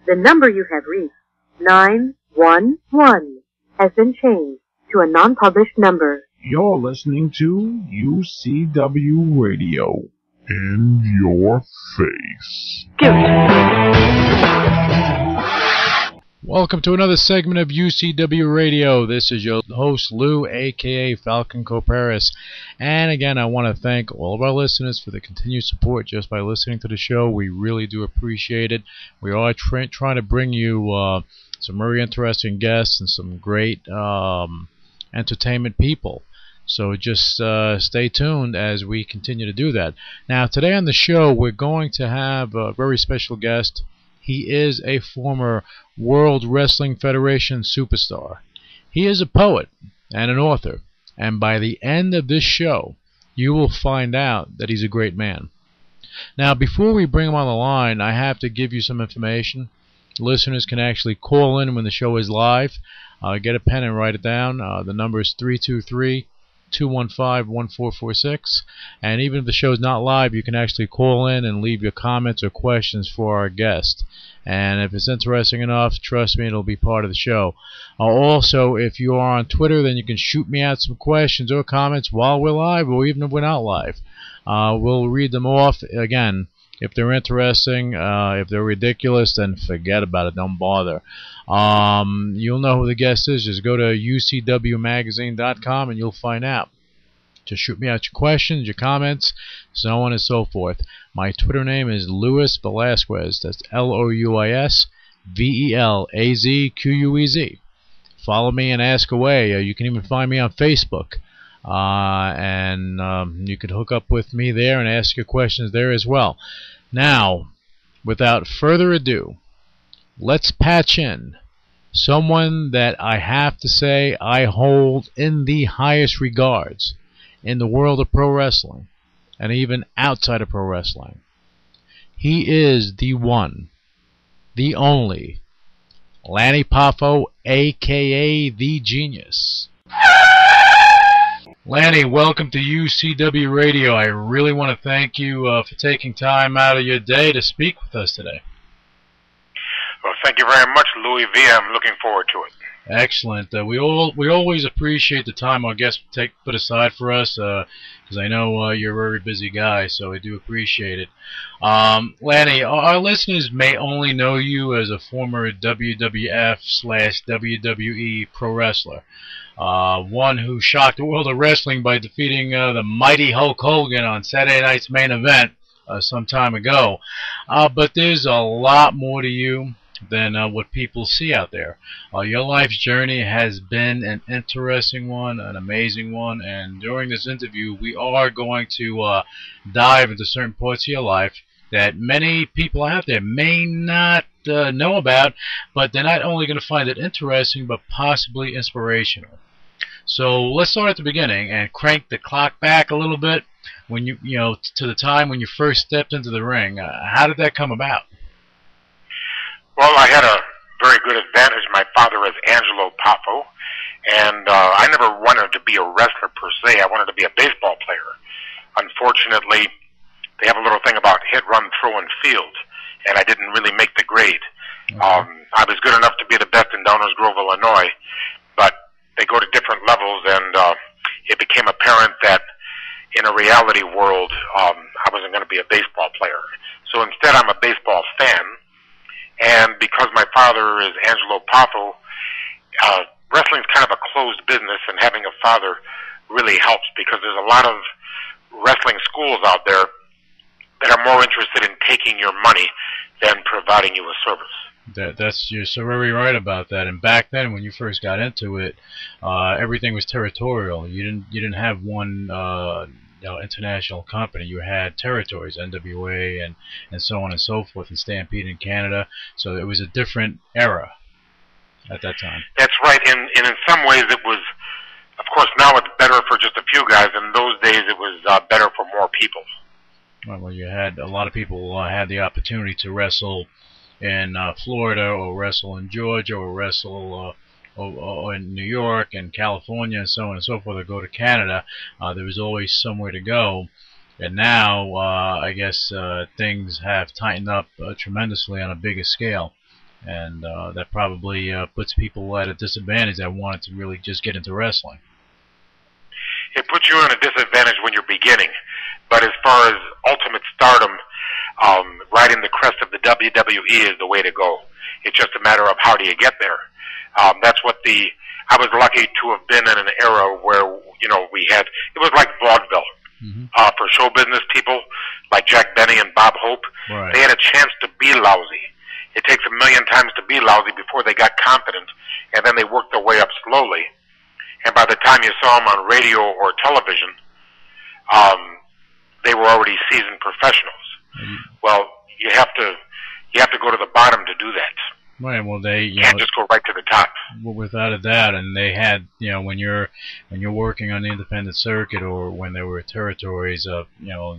The number you have reached, 911, has been changed to a non-published number. You're listening to UCW Radio. In your face. Welcome to another segment of UCW Radio. This is your host, Lou, a.k.a. Falcon Coparis. And again, I want to thank all of our listeners for the continued support just by listening to the show. We really do appreciate it. We are trying to bring you some very interesting guests and some great entertainment people. So just stay tuned as we continue to do that. Now, today on the show, we're going to have a very special guest. He is a former World Wrestling Federation superstar. He is a poet and an author. And by the end of this show, you will find out that he's a great man. Now, before we bring him on the line, I have to give you some information. Listeners can actually call in when the show is live. Get a pen and write it down. The number is 323-215-1446. And even if the show is not live, you can actually call in and leave your comments or questions for our guest. And if it's interesting enough, trust me, it'll be part of the show. Also, if you are on Twitter, then you can shoot me out some questions or comments while we're live, or even if we're not live. We'll read them off. Again, if they're interesting, if they're ridiculous, then forget about it. Don't bother. You'll know who the guest is. Just go to ucwmagazine.com and you'll find out. Just shoot me out your questions, your comments, so on and so forth. My Twitter name is Louis Velazquez. That's LOUISVELAZQUEZ. Follow me and ask away. You can even find me on Facebook. And you could hook up with me there and ask your questions there as well. Now, without further ado, let's patch in someone that I have to say I hold in the highest regards in the world of pro wrestling and even outside of pro wrestling. He is the one, the only, Lanny Poffo, a.k.a. The Genius. Lanny, welcome to UCW Radio. I really want to thank you for taking time out of your day to speak with us today. Well, thank you very much, Louis V. I'm looking forward to it. Excellent. We always appreciate the time our guests put aside for us, because I know you're a very busy guy, so I do appreciate it. Lanny, our listeners may only know you as a former WWF/WWE pro wrestler. One who shocked the world of wrestling by defeating the mighty Hulk Hogan on Saturday night's main event some time ago. But there's a lot more to you than what people see out there. Your life's journey has been an interesting one, an amazing one, and during this interview we are going to dive into certain parts of your life that many people out there may not know about, but they're not only going to find it interesting but possibly inspirational. So let's start at the beginning and crank the clock back a little bit when you to the time when you first stepped into the ring. How did that come about? Well, I had a very good advantage. My father is Angelo Poffo, and I never wanted to be a wrestler per se. I wanted to be a baseball player. Unfortunately, they have a little thing about hit, run, throw, and field, and I didn't really make the grade. Okay. I was good enough to be the best in Downers Grove, Illinois, but they go to different levels, and it became apparent that in a reality world, I wasn't going to be a baseball player. So instead, I'm a baseball fan. And because my father is Angelo Poffo, wrestling's kind of a closed business, and having a father really helps because there's a lot of wrestling schools out there that are more interested in taking your money than providing you a service. You're so very right about that. And back then, when you first got into it, everything was territorial. You didn't have one international company. You had territories, NWA and so on and so forth, and Stampede in Canada. So it was a different era at that time. That's right. And in some ways it was, of course, now it's better for just a few guys. In those days it was better for more people. Well, you had a lot of people had the opportunity to wrestle in Florida, or wrestle in Georgia, or wrestle or in New York and California and so on and so forth, or go to Canada. There was always somewhere to go. And now, I guess things have tightened up tremendously on a bigger scale. and that probably puts people at a disadvantage that wanted to really just get into wrestling. It puts you in a disadvantage when you're beginning, but as far as ultimate stardom, riding the crest of the WWE is the way to go. It's just a matter of how do you get there. That's what I was lucky to have been in an era where, we had, it was like vaudeville. For show business people like Jack Benny and Bob Hope, Right. They had a chance to be lousy. It takes a million times to be lousy before they got confident, and then they worked their way up slowly. And by the time you saw them on radio or television, they were already seasoned professionals. Well, you have to go to the bottom to do that. Right. Well, you can't just go right to the top. Well, without a doubt, and they had, when you're working on the independent circuit, or when there were territories of,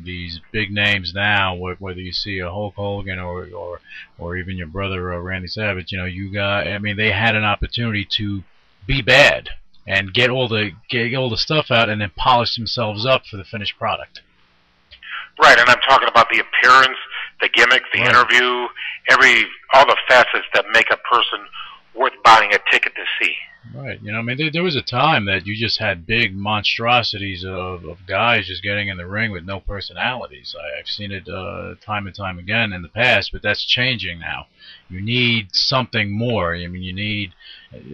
these big names now, whether you see a Hulk Hogan or even your brother Randy Savage, they had an opportunity to be bad and get all the stuff out and then polish themselves up for the finished product. Right, and I'm talking about the appearance, the gimmick, the interview, all the facets that make a person worth buying a ticket to see. Right, there was a time that you just had big monstrosities of guys just getting in the ring with no personalities. I've seen it time and time again in the past, but that's changing now. You need something more. You need,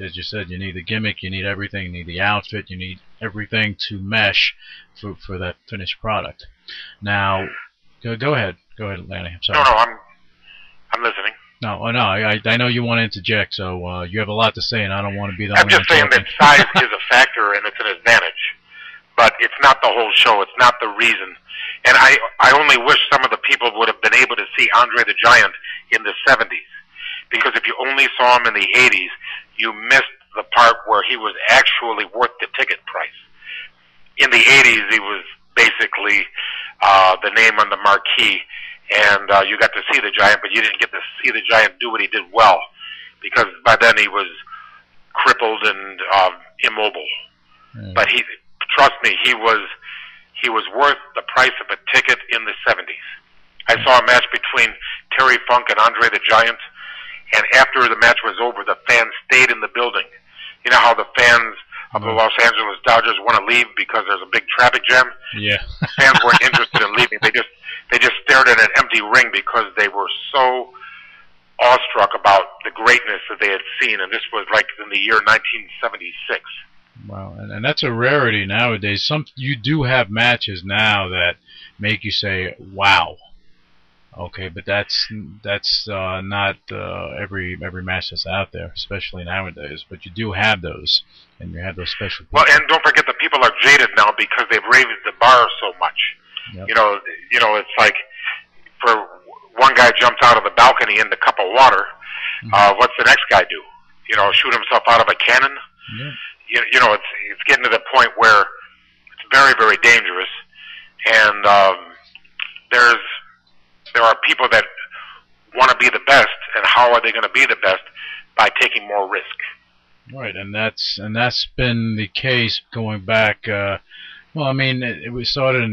as you said, you need the gimmick, you need everything, you need the outfit, you need everything to mesh for that finished product. Now, go ahead, Lanny. I'm sorry. No, I'm listening. No, I know you want to interject, so you have a lot to say, and I don't want to be the I'm only one just saying talking. that size is a factor, and it's an advantage. But it's not the whole show. It's not the reason. And I only wish some of the people would have been able to see Andre the Giant in the 70s. Because if you only saw him in the 80s, you missed the part where he was actually worth the ticket price. In the 80s, he was basically the name on the marquee, and you got to see the Giant, but you didn't get to see the Giant do what he did well, because by then he was crippled and immobile. But trust me, he was worth the price of a ticket in the 70s. I saw a match between Terry Funk and Andre the Giant, and after the match was over, the fans stayed in the building. You know how the fans of the Los Angeles Dodgers want to leave because there's a big traffic jam? Yeah. Fans weren't interested in leaving. They just stared at an empty ring because they were so awestruck about the greatness that they had seen, and this was like in the year 1976. Wow, and that's a rarity nowadays. You do have matches now that make you say, "Wow." Okay, but that's not every match that's out there, especially nowadays. But you do have those, and you have those special people. Well, and don't forget the people are jaded now because they've raised the bar so much. Yep. It's like for one guy jumps out of the balcony in the cup of water. What's the next guy do? Shoot himself out of a cannon. Yeah. It's getting to the point where it's very, very dangerous, and there are people that want to be the best, and how are they going to be the best? By taking more risk. Right, and that's been the case going back. It was started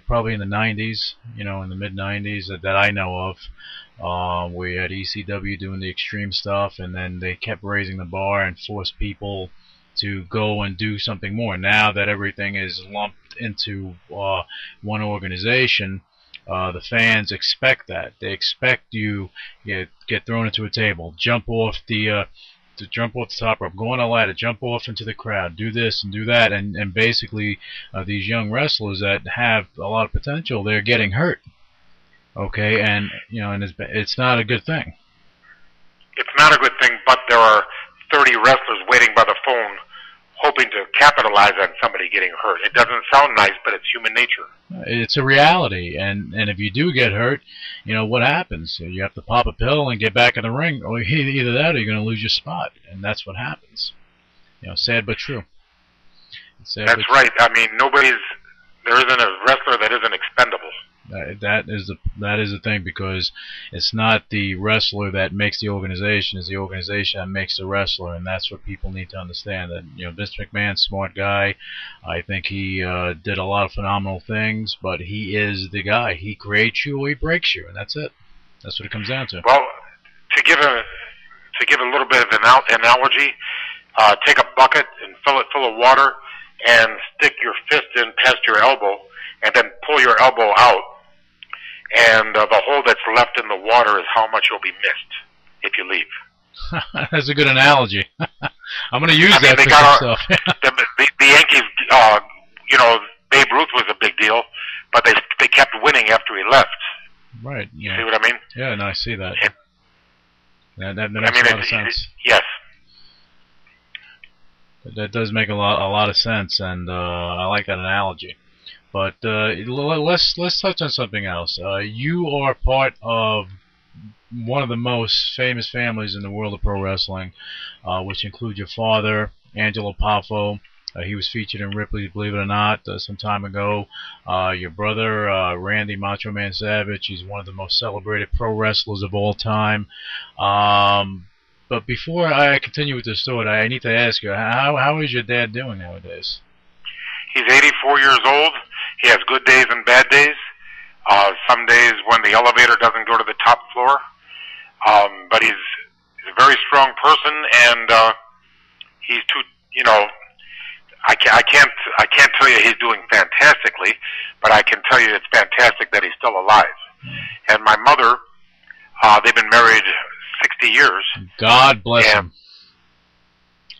probably in the 90s, in the mid 90s that I know of. We had ECW doing the extreme stuff, and then they kept raising the bar and forced people to go and do something more. Now that everything is lumped into one organization, the fans expect that. They expect you get thrown into a table, jump off the top rope, go on a ladder, jump off into the crowd, do this and do that, and basically these young wrestlers that have a lot of potential, they're getting hurt. Okay, and it's not a good thing. It's not a good thing, but there are 30 wrestlers waiting by the phone hoping to capitalize on somebody getting hurt. It doesn't sound nice, but it's human nature. It's a reality, and if you do get hurt, what happens? You have to pop a pill and get back in the ring, or either that or you're going to lose your spot, and that's what happens. Sad but true. That's right. I mean, there isn't a wrestler that isn't expendable. That is the thing, because it's not the wrestler that makes the organization, it's the organization that makes the wrestler, and that's what people need to understand. That Vince McMahon's a smart guy. I think he did a lot of phenomenal things, but he is the guy. He creates you or he breaks you, and that's it. That's what it comes down to. Well, to give to give a little bit of an analogy, take a bucket and fill it full of water and stick your fist in past your elbow and then pull your elbow out. And the hole that's left in the water is how much you'll be missed if you leave. That's a good analogy. I'm going to use that they for got some stuff. the Yankees, you know, Babe Ruth was a big deal, but they kept winning after he left. Right. Yeah. See what I mean? Yeah, no, I see that. That makes a lot of sense. Yes. That does make a lot of sense, and I like that analogy. But let's touch on something else. You are part of one of the most famous families in the world of pro wrestling, which include your father, Angelo Poffo. He was featured in Ripley's Believe It or Not some time ago. Your brother, Randy Macho Man Savage, he's one of the most celebrated pro wrestlers of all time. But before I continue with the story, I need to ask you, how is your dad doing nowadays? He's 84 years old. He has good days and bad days. Some days when the elevator doesn't go to the top floor. But he's a very strong person, and he's too, you know, I can't tell you he's doing fantastically, but I can tell you it's fantastic that he's still alive. And my mother, they've been married 60 years. God bless them.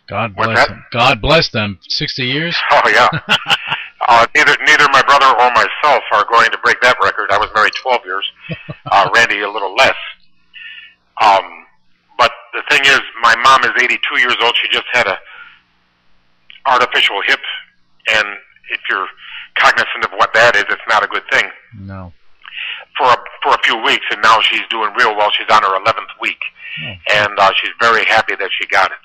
God bless them. God bless them. 60 years? Oh, yeah. Neither my brother or myself are going to break that record. I was married 12 years. Randy a little less. But the thing is, my mom is 82 years old. She just had a artificial hip, and if you're cognizant of what that is, it's not a good thing. No. For a few weeks, and now she's doing real well. She's on her 11th week, and she's very happy that she got it.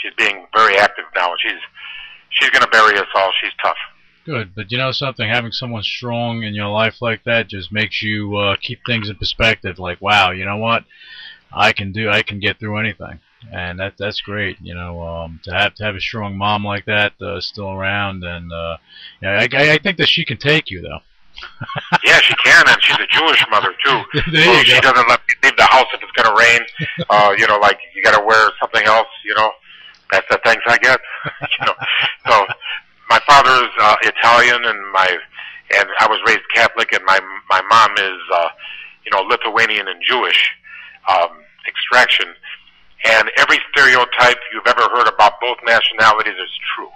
She's being very active now. She's going to bury us all. She's tough. Good, but you know something? Having someone strong in your life like that just makes you keep things in perspective. Like, wow, you know what? I can get through anything, and that's great. You know, to have a strong mom like that still around, and yeah, I think that she can take you though. Yeah, she can, and she's a Jewish mother too. So she doesn't let me leave the house if it's going to rain. You know, like you got to wear something else. You know, that's the thanks I get. You know, so my father's Italian, and I was raised Catholic, and my mom is you know, Lithuanian and Jewish extraction, and every stereotype you've ever heard about both nationalities is true.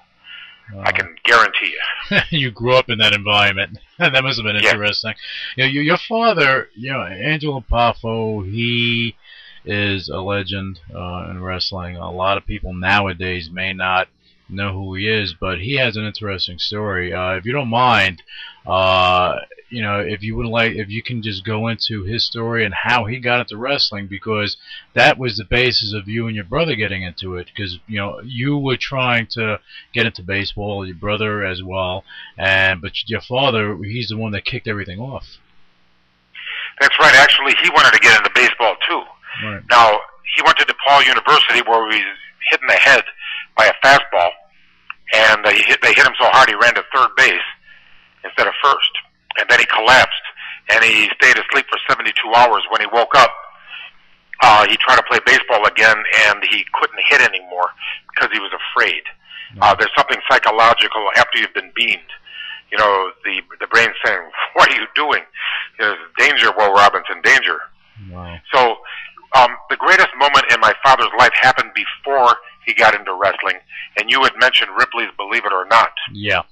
I can guarantee you. You grew up in that environment. That must have been interesting. You know, your father, you know, Angelo Poffo, he is a legend in wrestling. A lot of people nowadays may not know who he is, but he has an interesting story. If you don't mind, you know, if you can just go into his story and how he got into wrestling, because that was the basis of you and your brother getting into it. Because you know, you were trying to get into baseball, your brother as well, but your father, he's the one that kicked everything off. That's right. Actually, he wanted to get into baseball too. Right. Now he went to DePaul University, where he was hit in the head by a fastball, and they hit him so hard he ran to third base instead of first. And then he collapsed, and he stayed asleep for 72 hours. When he woke up, he tried to play baseball again, and he couldn't hit anymore because he was afraid. There's something psychological after you've been beamed. You know, the brain's saying, "What are you doing? There's danger, Will Robinson, danger." Wow. So the greatest moment in my father's life happened before he got into wrestling, and you had mentioned Ripley's Believe It or Not. Yeah.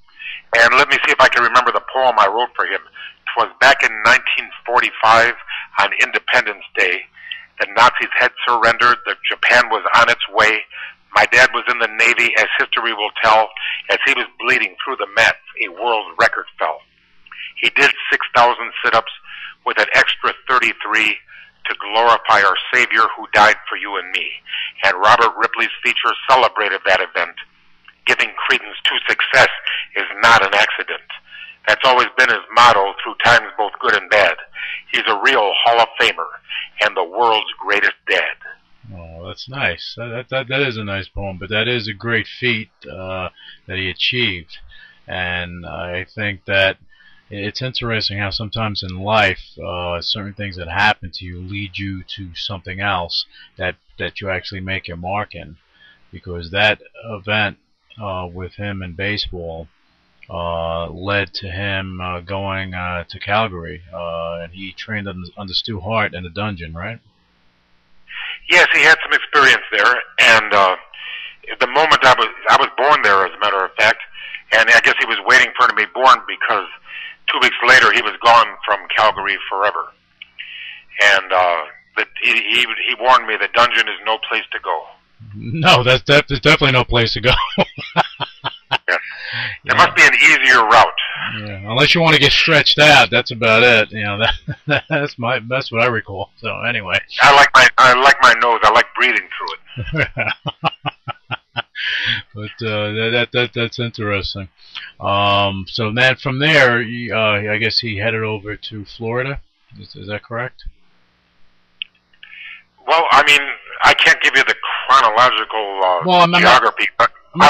And let me see if I can remember the poem I wrote for him. It was back in 1945 on Independence Day. The Nazis had surrendered. Japan was on its way. My dad was in the Navy, as history will tell. As he was bleeding through the mats, a world record fell. He did 6,000 sit-ups with an extra 33 to glorify our Savior who died for you and me. And Robert Ripley's feature celebrated that event. Giving credence to success is not an accident. That's always been his motto through times both good and bad. He's a real Hall of Famer and the world's greatest dad. Oh, that's nice. That is a nice poem, but that is a great feat that he achieved. And I think that, it's interesting how sometimes in life, certain things that happen to you lead you to something else that you actually make your mark in. Because that event with him in baseball led to him going to Calgary, and he trained under Stu Hart in the dungeon, right? Yes, he had some experience there, and the moment I was born there, as a matter of fact, and I guess he was waiting for me to be born because 2 weeks later he was gone from Calgary forever, and he warned me the dungeon is no place to go. No, there's definitely no place to go. Yeah. There must be an easier route. Yeah, unless you want to get stretched out, that's about it. You know, that's what I recall. So anyway, I like my nose. I like breathing through it. But that's interesting. So then from there, I guess he headed over to Florida. Is that correct? Well, I mean, I can't give you the chronological geography, but I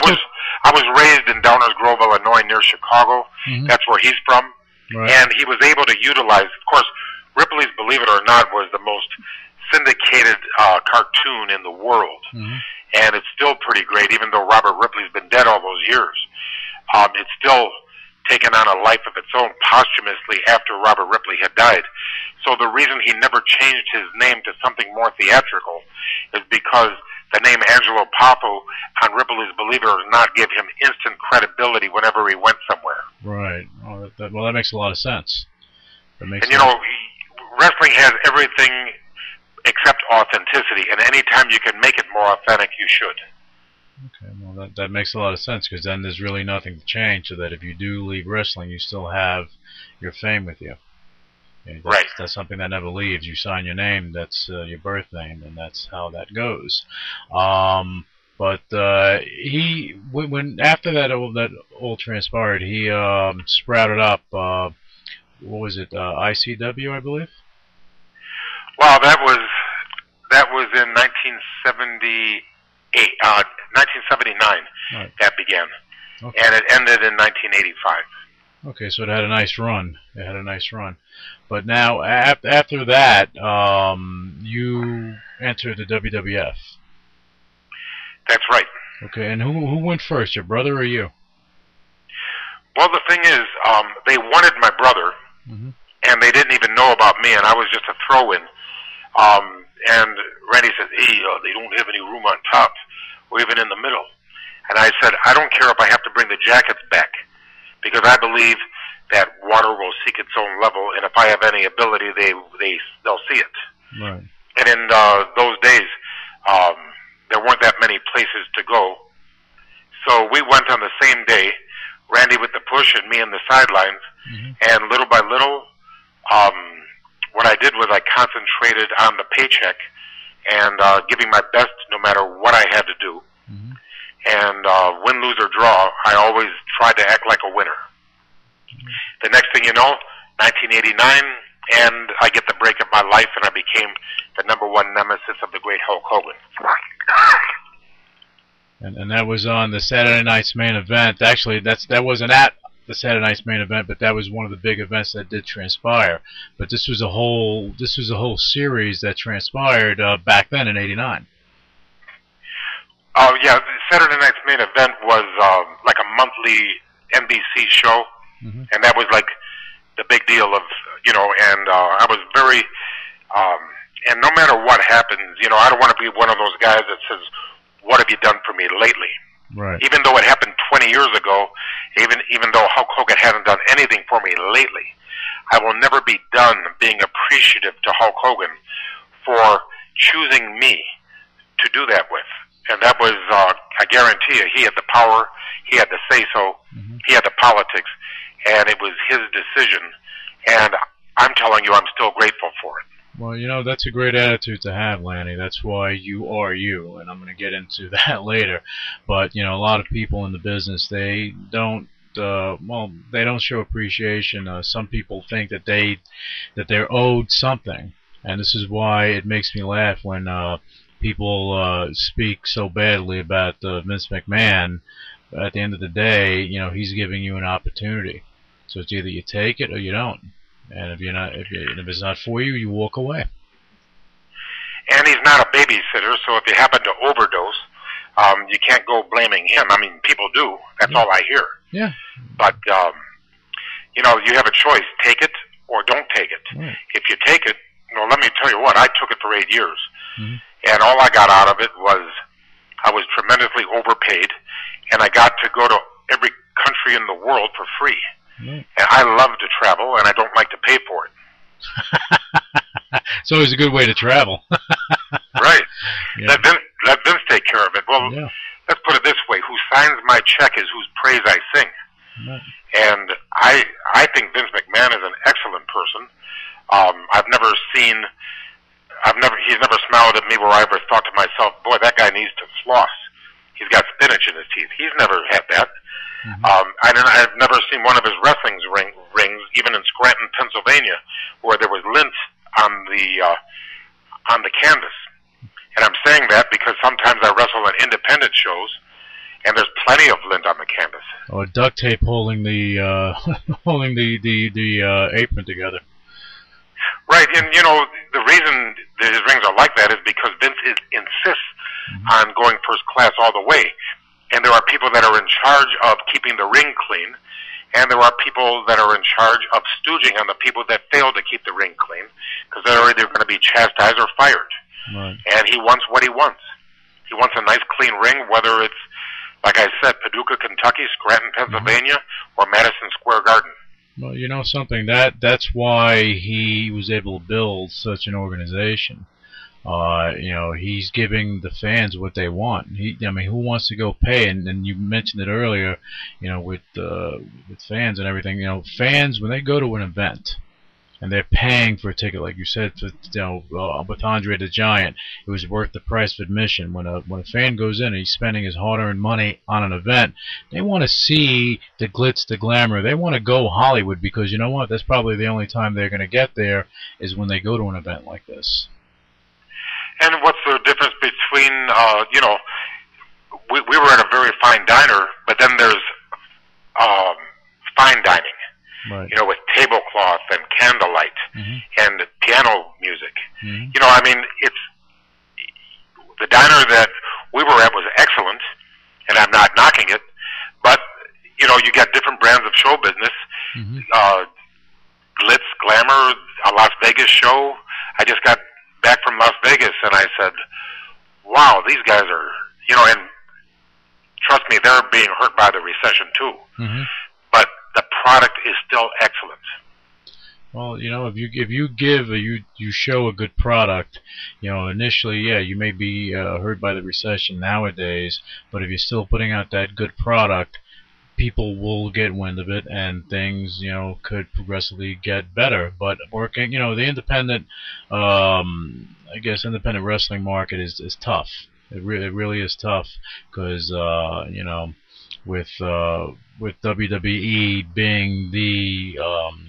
was raised in Downers Grove, Illinois, near Chicago. Mm-hmm. That's where he's from. Right. And he was able to utilize, of course, Ripley's Believe It or Not was the most syndicated cartoon in the world. Mm-hmm. And it's still pretty great, even though Robert Ripley's been dead all those years. It's still taken on a life of its own posthumously after Robert Ripley had died. So the reason he never changed his name to something more theatrical is because the name Angelo Poffo on Ripley's Believe It or Not gave him instant credibility whenever he went somewhere. Right. Oh, well, that makes a lot of sense. That makes and, you know, wrestling has everything except authenticity, and anytime you can make it more authentic, you should. Okay, well, that makes a lot of sense, because then there's really nothing to change, so that if you do leave wrestling, you still have your fame with you. Right. That's something that never leaves. You sign your name, that's your birth name, and that's how that goes. But when after that all transpired, he sprouted up. What was it? ICW, I believe. Well, that was in 1978, 1979. Right. That began, okay. And it ended in 1985. Okay, so it had a nice run. But now, after that, you entered the WWF. That's right. Okay, and who went first, your brother or you? Well, the thing is, they wanted my brother, mm-hmm. and they didn't even know about me, and I was just a throw-in. And Randy said, hey, they don't have any room on top or even in the middle. And I said, I don't care if I have to bring the jackets back, because I believe that water will seek its own level, and if I have any ability, they'll see it. Right. And in those days, there weren't that many places to go. So we went on the same day, Randy with the push and me in the sidelines, mm-hmm. and little by little, what I did was I concentrated on the paycheck and giving my best no matter what I had to do. Mm-hmm. And win, lose, or draw, I always tried to act like a winner. Mm-hmm. The next thing you know, 1989, and I get the break of my life, and I became the #1 nemesis of the great Hulk Hogan. And that was on the Saturday Night's Main Event. Actually, that wasn't at the Saturday Night's Main Event, but that was one of the big events that did transpire. But this was a whole series that transpired back then in '89. Oh yeah, the Saturday Night's Main Event was like a monthly NBC show, mm-hmm. and that was like the big deal of, you know. And I was very, and no matter what happens, you know, I don't want to be one of those guys that says, "What have you done for me lately?" Right. Even though it happened 20 years ago, even though Hulk Hogan hasn't done anything for me lately, I will never be done being appreciative to Hulk Hogan for choosing me to do that with. And that was, I guarantee you, he had the power, he had the say-so, mm-hmm. he had the politics, and it was his decision. And I'm telling you, I'm still grateful for it. Well, you know, that's a great attitude to have, Lanny. That's why you are you, and I'm going to get into that later. But, you know, a lot of people in the business, they don't show appreciation. Some people think that they're owed something, and this is why it makes me laugh when people speak so badly about Vince McMahon. But at the end of the day, you know, he's giving you an opportunity. So it's either you take it or you don't. And if it's not for you, you walk away. And he's not a babysitter, so if you happen to overdose, you can't go blaming him. I mean, people do. That's all I hear. Yeah. But, you know, you have a choice. Take it or don't take it. Right. If you take it, well, let me tell you what, I took it for 8 years. Mm-hmm. And all I got out of it was I was tremendously overpaid, and I got to go to every country in the world for free. Right. And I love to travel, and I don't like to pay for it. It's always a good way to travel. Right. Yeah. Let Vince take care of it. Well, yeah. Let's put it this way. Who signs my check is whose praise I sing. Right. And I think Vince McMahon is an excellent person. He's never smiled at me where I ever thought to myself, boy, that guy needs to floss. He's got spinach in his teeth. He's never had that. Mm-hmm. I've never seen one of his wrestling rings, even in Scranton, Pennsylvania, where there was lint on the canvas. And I'm saying that because sometimes I wrestle in independent shows, and there's plenty of lint on the canvas. Or duct tape holding the apron together. Right, and you know the reason that his rings are like that is because Vince insists on going first class all the way, and there are people that are in charge of keeping the ring clean, and there are people that are in charge of stooging on the people that fail to keep the ring clean, because they're either going to be chastised or fired. Right. And he wants what he wants. He wants a nice clean ring, whether it's, like I said, Paducah, Kentucky, Scranton, Pennsylvania, or Madison Square Garden. Well, you know something, that's why he was able to build such an organization. You know, he's giving the fans what they want. I mean, who wants to go pay? And you mentioned it earlier, you know, with fans and everything. You know, fans when they go to an event and they're paying for a ticket, like you said, with Andre the Giant, it was worth the price of admission. When a fan goes in and he's spending his hard-earned money on an event, they want to see the glitz, the glamour. They want to go Hollywood because you know what? That's probably the only time they're going to get there is when they go to an event like this. And what's the difference between, you know, we were at a very fine diner, but then there's fine dining. Right. You know, with tablecloth and candlelight and piano music. You know, I mean, it's the diner that we were at was excellent, and I'm not knocking it, but you know, you got different brands of show business, glitz, glamour, a Las Vegas show. I just got back from Las Vegas, and I said, "Wow, these guys are," you know, and trust me, they're being hurt by the recession too. But the product is still excellent. Well, you know, if you show a good product, you know, initially, yeah, you may be hurt by the recession nowadays, but if you're still putting out that good product, people will get wind of it, and things, you know, could progressively get better. But working, you know, the independent, I guess, independent wrestling market is tough. It really is tough because, you know, with WWE being the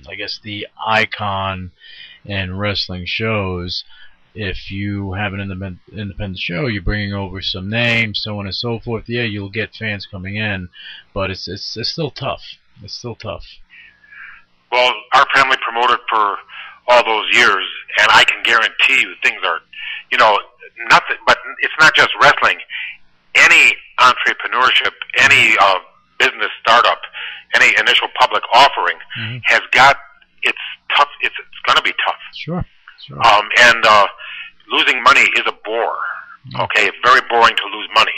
I guess the icon in wrestling shows, if you have an independent show, you're bringing over some names, so on and so forth. Yeah, you'll get fans coming in, but it's still tough. It's still tough. Well, our family promoted for all those years, and I can guarantee you things are, you know, nothing. But it's not just wrestling. Any entrepreneurship, any business startup, any initial public offering has got it's tough. It's going to be tough. Sure. And losing money is a bore. Okay, it's very boring to lose money,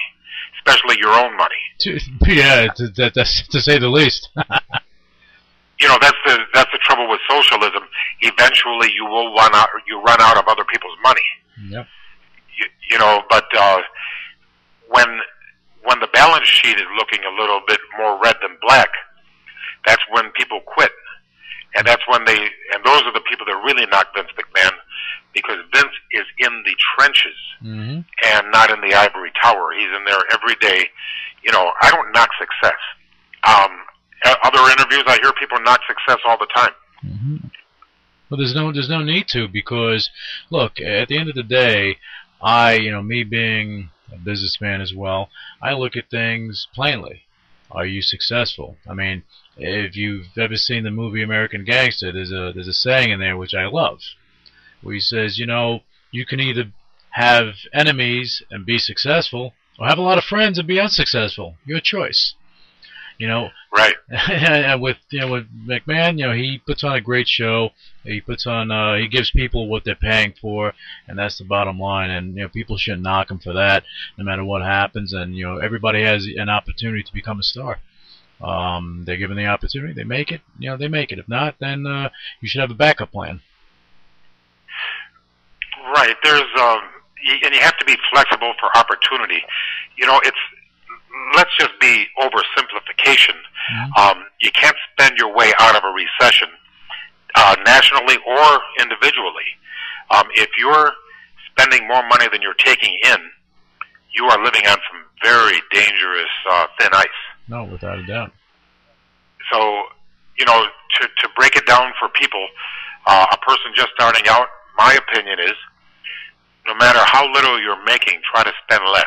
especially your own money. Yeah, that's to say the least. You know, that's the trouble with socialism. Eventually, you run out of other people's money. Yep. You know, but when the balance sheet is looking a little bit more red than black, that's when people quit. And that's when those are the people that really knock Vince McMahon, because Vince is in the trenches and not in the ivory tower. He's in there every day. You know, I don't knock success. Other interviews, I hear people knock success all the time. Well, there's no need to, because look, at the end of the day, you know, me being a businessman as well, I look at things plainly. Are you successful? I mean, If you've ever seen the movie American Gangster, there's a saying in there which I love, where he says, you know, you can either have enemies and be successful, or have a lot of friends and be unsuccessful. Your choice. You know, Right. and with McMahon, you know, he puts on a great show. He puts on he gives people what they're paying for, and that's the bottom line. And you know, people shouldn't knock him for that, no matter what happens. And you know, everybody has an opportunity to become a star. They're given the opportunity, they make it. You know, they make it. If not, then you should have a backup plan. Right. There's and you have to be flexible for opportunity. You know, let's just be oversimplification. You can't spend your way out of a recession, nationally or individually. If you're spending more money than you're taking in, you are living on some very dangerous thin ice. No, without a doubt. So, you know, to break it down for people, a person just starting out, my opinion is, no matter how little you're making, try to spend less.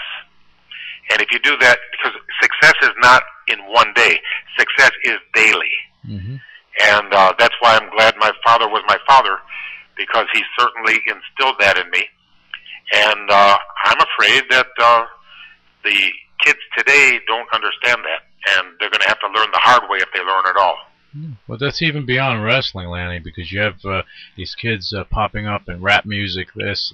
And if you do that, because success is not in one day, success is daily. And that's why I'm glad my father was my father, because he certainly instilled that in me. And I'm afraid that the kids today don't understand that, and they're going to have to learn the hard way if they learn at all. Well, that's even beyond wrestling, Lanny, because you have these kids popping up in rap music, this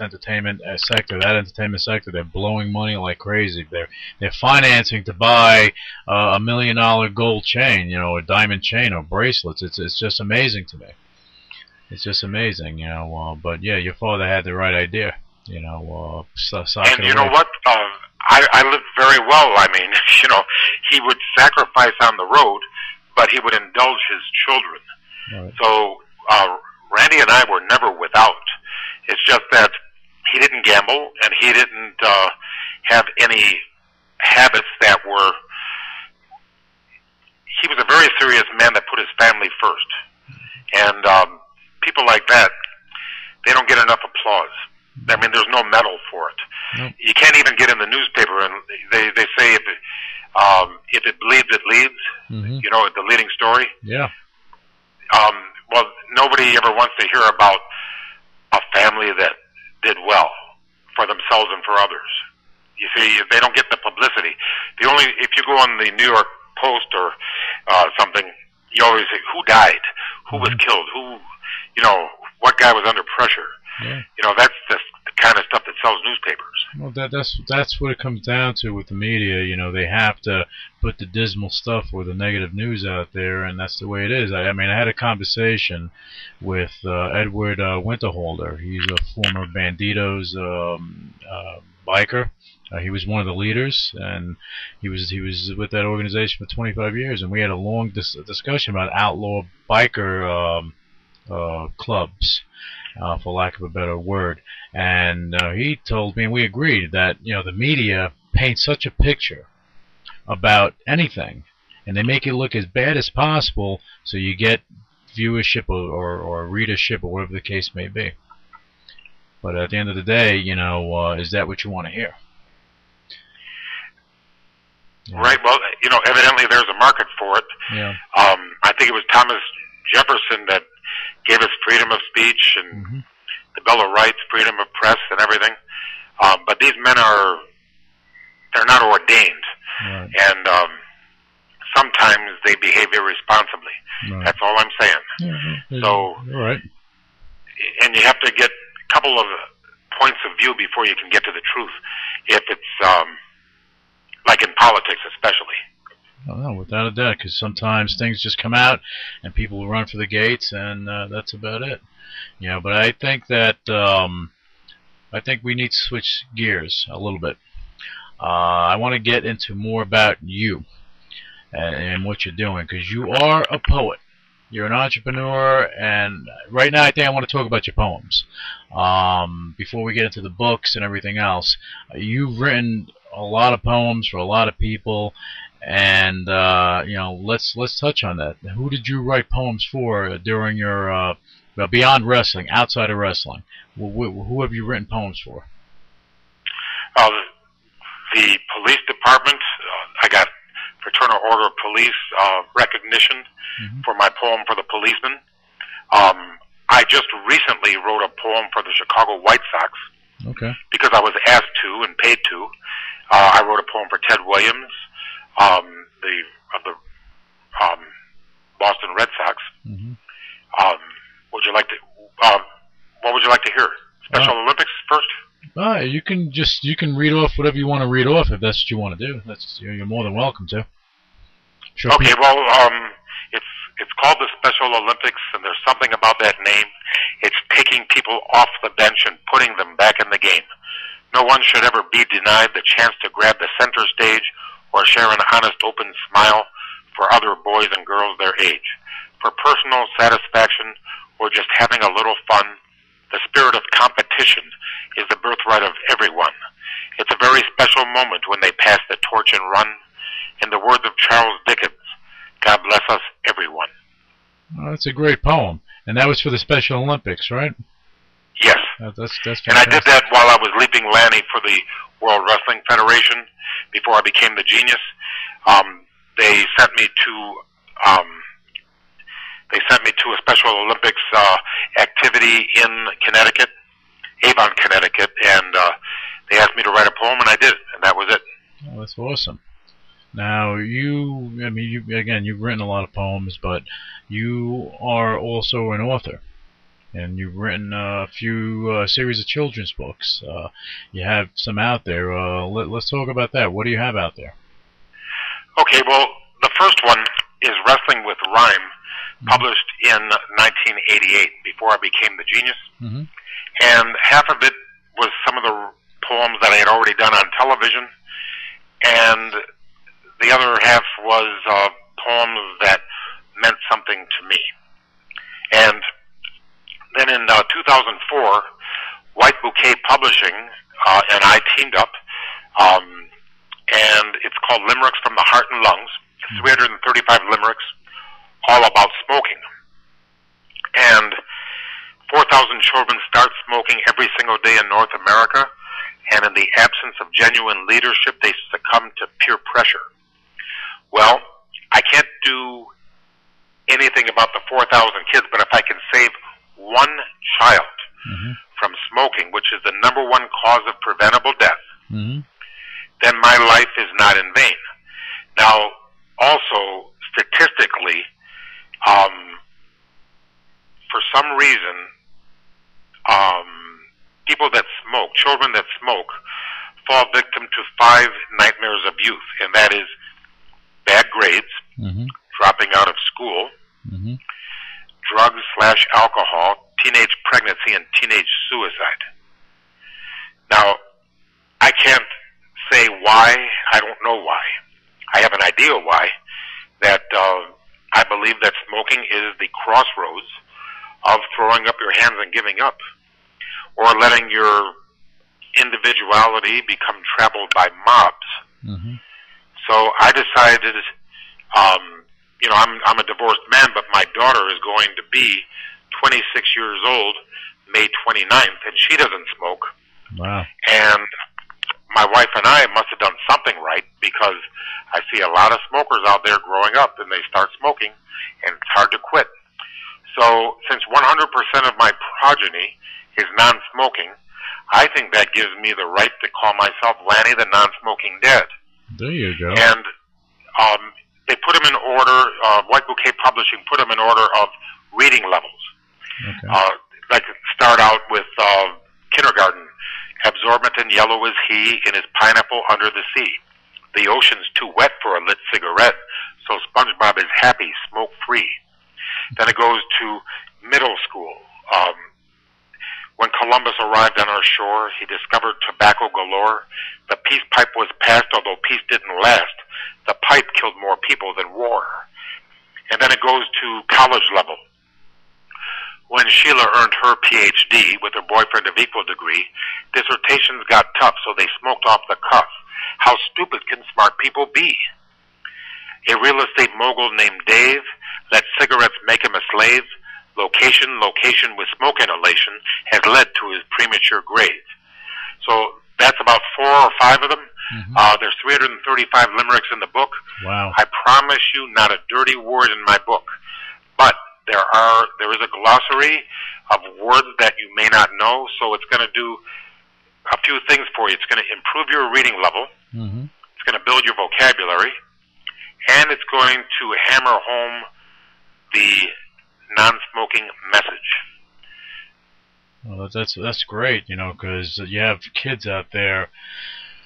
entertainment sector, that entertainment sector. They're blowing money like crazy. They're financing to buy $1 million gold chain, you know, a diamond chain or bracelets. It's just amazing to me. It's just amazing, you know. But yeah, your father had the right idea, you know. And you know what? I lived very well. I mean, you know, he would sacrifice on the road, but he would indulge his children. Right. So Randy and I were never without. It's just that he didn't gamble, and he didn't have any habits that were... He was a very serious man that put his family first. And people like that, they don't get enough applause. I mean, there's no medal for it. Nope. You can't even get in the newspaper, and they say if it bleeds, it leads. You know, the leading story. Yeah. Well, nobody ever wants to hear about a family that did well for themselves and for others. You see, they don't get the publicity. If you go on the New York Post or something, you always say, who died? Who was killed? Who, you know, what guy was under pressure? Yeah. You know, that's the kind of stuff that sells newspapers. Well, that's what it comes down to with the media. You know, they have to put the dismal stuff or the negative news out there, and that's the way it is. I mean, I had a conversation with Edward Winterholder. He's a former Banditos biker. He was one of the leaders, and he was with that organization for 25 years. And we had a long discussion about outlaw biker clubs, for lack of a better word. And he told me, and we agreed, that you know the media paints such a picture about anything, and they make it look as bad as possible, so you get viewership or readership or whatever the case may be. But at the end of the day, you know, is that what you want to hear? Yeah. Right. Well, you know, evidently there's a market for it. Yeah. I think it was Thomas Jefferson that gave us freedom of speech and the Bill of Rights, freedom of press, and everything. But these men they're not ordained, Right. and sometimes they behave irresponsibly. Right. That's all I'm saying. Yeah. So, All right. and you have to get a couple of points of view before you can get to the truth. If it's like in politics, especially. No, without a doubt, because sometimes things just come out and people run for the gates, and that's about it. You know, but I think that we need to switch gears a little bit. I want to get into more about you and what you're doing, because you are a poet. You're an entrepreneur, and right now I think I want to talk about your poems. Before we get into the books and everything else, you've written a lot of poems for a lot of people, and you know, let's touch on that. Who did you write poems for during your beyond wrestling, outside of wrestling? Who have you written poems for? The police department. I got Fraternal Order of Police recognition for my poem for the policeman. I just recently wrote a poem for the Chicago White Sox because I was asked to and paid to. I wrote a poem for Ted Williams, the Boston Red Sox. Would you like to? What would you like to hear? Special Olympics first? You can read off whatever you want to read off if that's what you want to do. You're more than welcome to. Sure. Okay, well, it's called the Special Olympics, and there's something about that name. It's taking people off the bench and putting them back in the game. No one should ever be denied the chance to grab the center stage or share an honest, open smile for other boys and girls their age. For personal satisfaction or just having a little fun, the spirit of competition is the birthright of everyone. It's a very special moment when they pass the torch and run. In the words of Charles Dickens, God bless us, everyone. Well, that's a great poem. And that was for the Special Olympics, right? Yes. That's fantastic. And I did that while I was leaping Lanny for the World Wrestling Federation before I became the genius. They sent me to a Special Olympics activity in Connecticut, Avon, Connecticut, and they asked me to write a poem, and I did, and that was it. Oh, that's awesome. Now, you've written a lot of poems, but you are also an author, and you've written a few series of children's books. You have some out there. Let's talk about that. What do you have out there? Okay, well, the first one is Wrestling with Rhyme, published in 1988, before I became the genius. And half of it was some of the poems that I had already done on television, and the other half was poems that meant something to me. And then in 2004, White Bouquet Publishing and I teamed up, and it's called Limericks from the Heart and Lungs. 335 limericks, all about smoking. And 4,000 children start smoking every single day in North America, and in the absence of genuine leadership, they succumb to peer pressure. Well, I can't do anything about the 4,000 kids, but if I can save one child from smoking, which is the #1 cause of preventable death, then my life is not in vain. Now, also, statistically, for some reason, people that smoke, children that smoke, fall victim to 5 nightmares of youth, and that is bad grades, dropping out of school, drugs/alcohol, teenage pregnancy, and teenage suicide. Now, I can't say why. I don't know why. I have an idea why. That I believe that smoking is the crossroads of throwing up your hands and giving up, or letting your individuality become traveled by mobs. So I decided, I'm a divorced man, but my daughter is going to be 26 years old May 29th, and she doesn't smoke. Wow. And my wife and I must have done something right, because I see a lot of smokers out there growing up, and they start smoking, and it's hard to quit. So since 100% of my progeny is non-smoking, I think that gives me the right to call myself Lanny the non-smoking dad. There you go. And they put them in order, White Bouquet Publishing put them in order of reading levels. Like start out with kindergarten. Absorbent and yellow is he in his pineapple under the sea. The ocean's too wet for a lit cigarette, so SpongeBob is happy, smoke-free. Then it goes to middle school. When Columbus arrived on our shore, he discovered tobacco galore. The peace pipe was passed, although peace didn't last. The pipe killed more people than war. And then it goes to college level. When Sheila earned her Ph.D. with her boyfriend of equal degree, dissertations got tough, so they smoked off the cuff. How stupid can smart people be? A real estate mogul named Dave let cigarettes make him a slave. Location with smoke inhalation has led to his premature grave. So that's about 4 or 5 of them. There's 335 limericks in the book. Wow. I promise you, not a dirty word in my book. But there is a glossary of words that you may not know, so it's going to do a few things for you. It's going to improve your reading level. It's going to build your vocabulary, and it's going to hammer home the non-smoking message. Well, that's great, you know, because you have kids out there.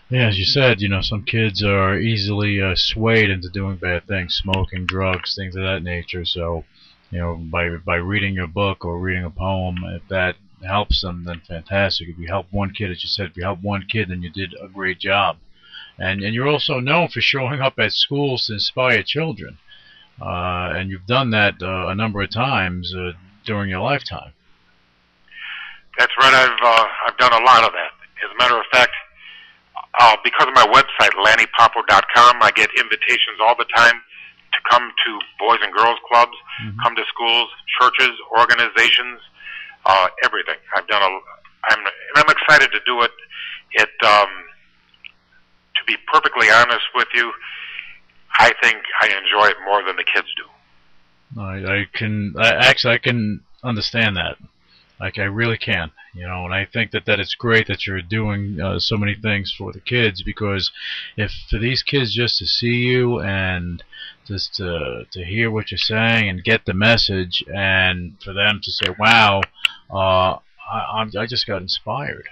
Yeah, as you said, you know, some kids are easily swayed into doing bad things, smoking, drugs, things of that nature. So, you know, by reading your book or reading a poem, if that helps them, then fantastic. If you help one kid, as you said, if you help one kid, then you did a great job. And you're also known for showing up at schools to inspire children. And you've done that a number of times during your lifetime. That's right. I've done a lot of that. As a matter of fact, because of my website, LannyPoffo.com, I get invitations all the time to come to Boys and Girls Clubs, come to schools, churches, organizations, everything. I'm excited to do it. To be perfectly honest with you, I think I enjoy it more than the kids do. I can understand that. Like, I really can, you know, and I think that it's great that you're doing so many things for the kids, because if for these kids just to see you and just to hear what you're saying and get the message, and for them to say, wow, I just got inspired.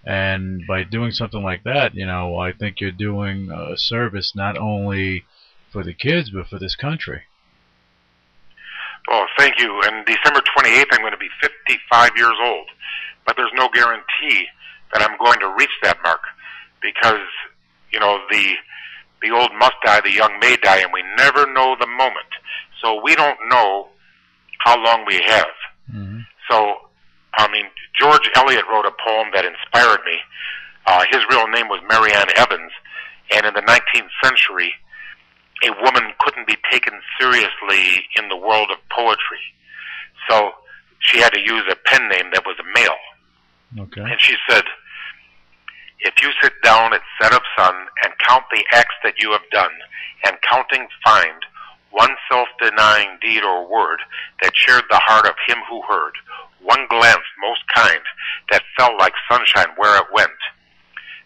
And by doing something like that, you know, I think you're doing a service not only for the kids, but for this country. Well, thank you. And December 28th, I'm going to be 55 years old. But there's no guarantee that I'm going to reach that mark, because, you know, the old must die, the young may die, and we never know the moment. So we don't know how long we have. So, I mean, George Eliot wrote a poem that inspired me. His real name was Marianne Evans, and in the 19th century, a woman couldn't be taken seriously in the world of poetry. So she had to use a pen name that was a male. Okay. And she said, if you sit down at set of sun and count the acts that you have done, and counting find one self-denying deed or word that cheered the heart of him who heard, one glance most kind that fell like sunshine where it went,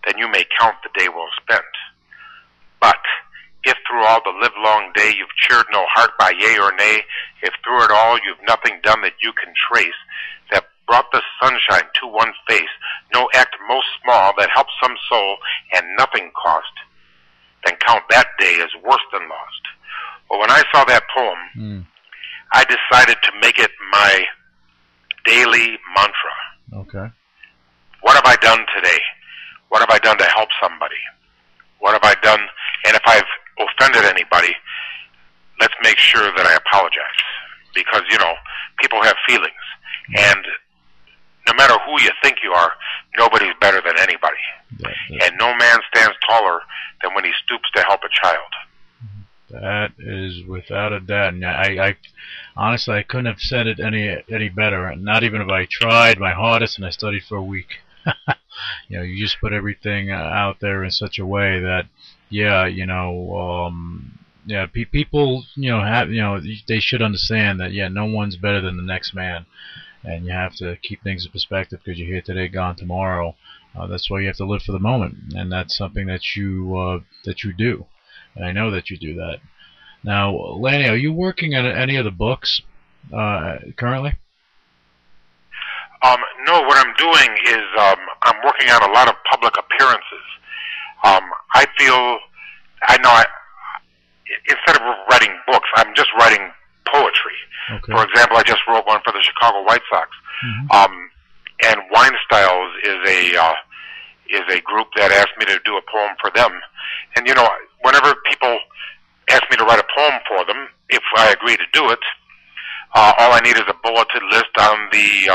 then you may count the day well spent. But if through all the livelong day you've cheered no heart by yea or nay, if through it all you've nothing done that you can trace, that brought the sunshine to one's face, no act most small that helped some soul and nothing cost, then count that day as worse than lost. Well, when I saw that poem, I decided to make it my daily mantra. Okay. What have I done today? What have I done to help somebody? What have I done? And if I've offended anybody, let's make sure that I apologize. Because, you know, people have feelings. And no matter who you think you are, nobody's better than anybody. And no man stands taller than when he stoops to help a child. That is without a doubt. And I honestly, I couldn't have said it any better. Not even if I tried my hardest and I studied for a week. You know, you just put everything out there in such a way that, yeah, you know, people, you know, they should understand that, yeah, no one's better than the next man, and you have to keep things in perspective, because you're here today, gone tomorrow. That's why you have to live for the moment, and that's something that you do, and I know that you do that. Now, Lanny, are you working on any of the books currently? No, what I'm doing is I'm working on a lot of public appearances. Instead of writing books, I'm just writing poetry. Okay. For example, I just wrote one for the Chicago White Sox. And Wine Styles is a group that asked me to do a poem for them. And, you know, whenever people ask me to write a poem for them, if I agree to do it, all I need is a bulleted list on the...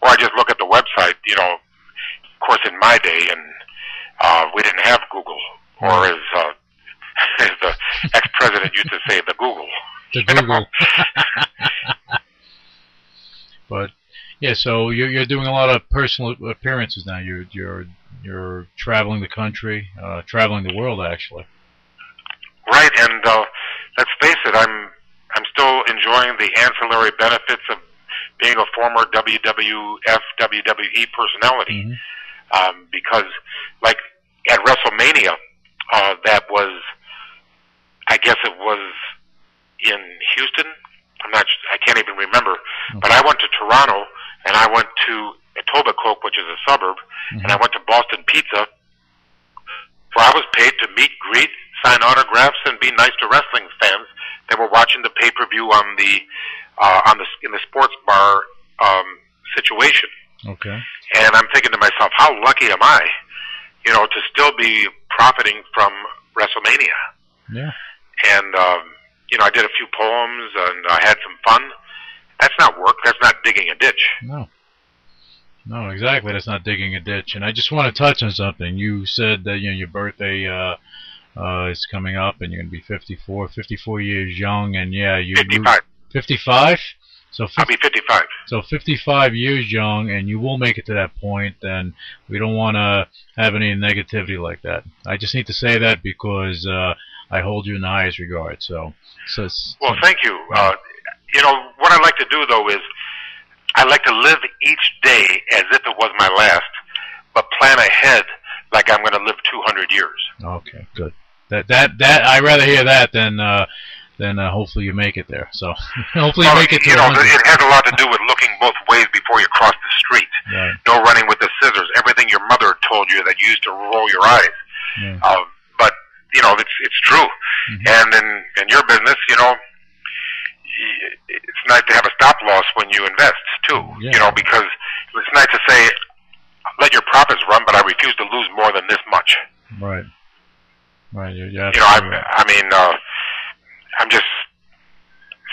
or I just look at the website, you know. Of course, in my day, and we didn't have Google, or as the ex-president used to say, the Google. The Google. But yeah, so you're doing a lot of personal appearances now. You're you're traveling the country, traveling the world, actually. Right, and let's face it, I'm still enjoying the ancillary benefits of being a former WWF, WWE personality. Mm-hmm. Because, like, at WrestleMania, that was, I guess it was in Houston. I can't even remember. Okay. But I went to Toronto, and I went to Etobicoke, which is a suburb, and I went to Boston Pizza, where I was paid to meet, greet, sign autographs, and be nice to wrestling fans that were watching the pay-per-view in the sports bar situation. Okay. And I'm thinking to myself, how lucky am I, to still be profiting from WrestleMania? Yeah. And I did a few poems and I had some fun. That's not work. That's not digging a ditch. No, exactly. That's not digging a ditch. And I just want to touch on something. You said that your birthday is coming up, and you're going to be 54 years young, and yeah, 55. 55. So I'll be 55. So 55 years young, and you will make it to that point. And we don't want to have any negativity like that. I just need to say that because I hold you in the highest regard. Well, thank you. What I like to do though is I like to live each day as if it was my last, but plan ahead like I'm going to live 200 years. Okay, good. That I'd rather hear that than hopefully you make it there. So hopefully you make it to it has a lot to do with looking both ways before you cross the street. Right. No running with the scissors. Everything your mother told you that you used to roll your eyes. Yeah. But it's true. Mm-hmm. And in your business, it's nice to have a stop loss when you invest too. Yeah. Because it's nice to say, let your profits run, but I refuse to lose more than this much. Right. Right. I'm just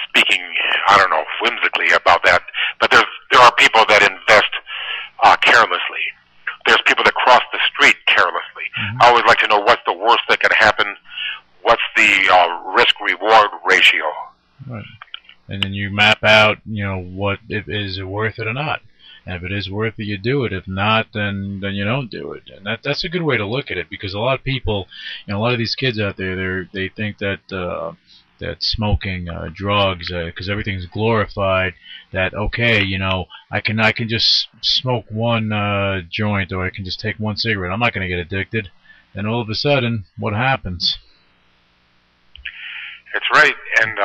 speaking, I don't know, whimsically about that. But there are people that invest carelessly. There's people that cross the street carelessly. Mm-hmm. I always like to know what's the worst that could happen. What's the risk-reward ratio? Right. And then you map out, what is it worth it or not. And if it is worth it, you do it. If not, then you don't do it. And that's a good way to look at it, because a lot of people, a lot of these kids out there, they think that that smoking, drugs, because everything's glorified. That okay, I can just smoke one joint, or I can just take one cigarette. I'm not going to get addicted. And all of a sudden, what happens? That's right. And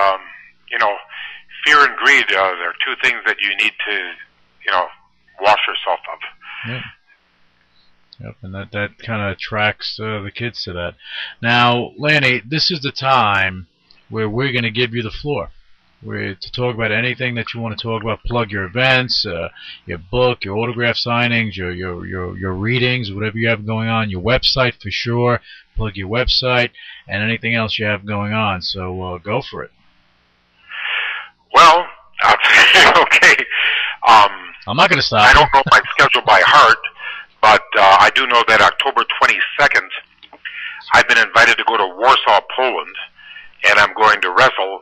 fear and greed are two things that you need to, wash yourself of. Yep. Yep, and that kind of attracts the kids to that. Now, Lanny, this is the time where we're going to give you the floor. We're to talk about anything that you want to talk about. Plug your events, your book, your autograph signings, your readings, whatever you have going on, your website for sure. Plug your website and anything else you have going on. So go for it. Well, okay. I'm not going to stop. I don't know my schedule by heart, but I do know that October 22nd, I've been invited to go to Warsaw, Poland, and I'm going to wrestle.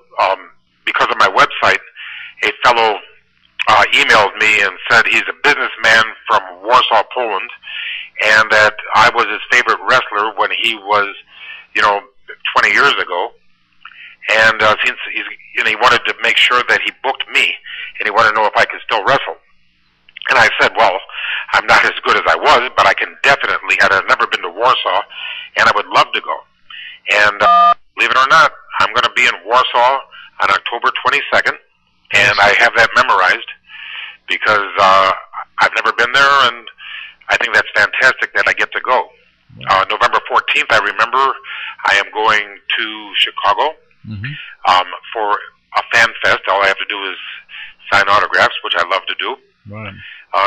Because of my website, a fellow emailed me and said he's a businessman from Warsaw, Poland, and that I was his favorite wrestler when he was, 20 years ago. And since he wanted to make sure that he booked me, and he wanted to know if I could still wrestle. And I said, well, I'm not as good as I was, but I can definitely, and I've never been to Warsaw, and I would love to go. And believe it or not, I'm going to be in Warsaw on October 22nd, and I have that memorized because I've never been there, and I think that's fantastic that I get to go. November 14th, I remember, I am going to Chicago for a fan fest. All I have to do is sign autographs, which I love to do. Right.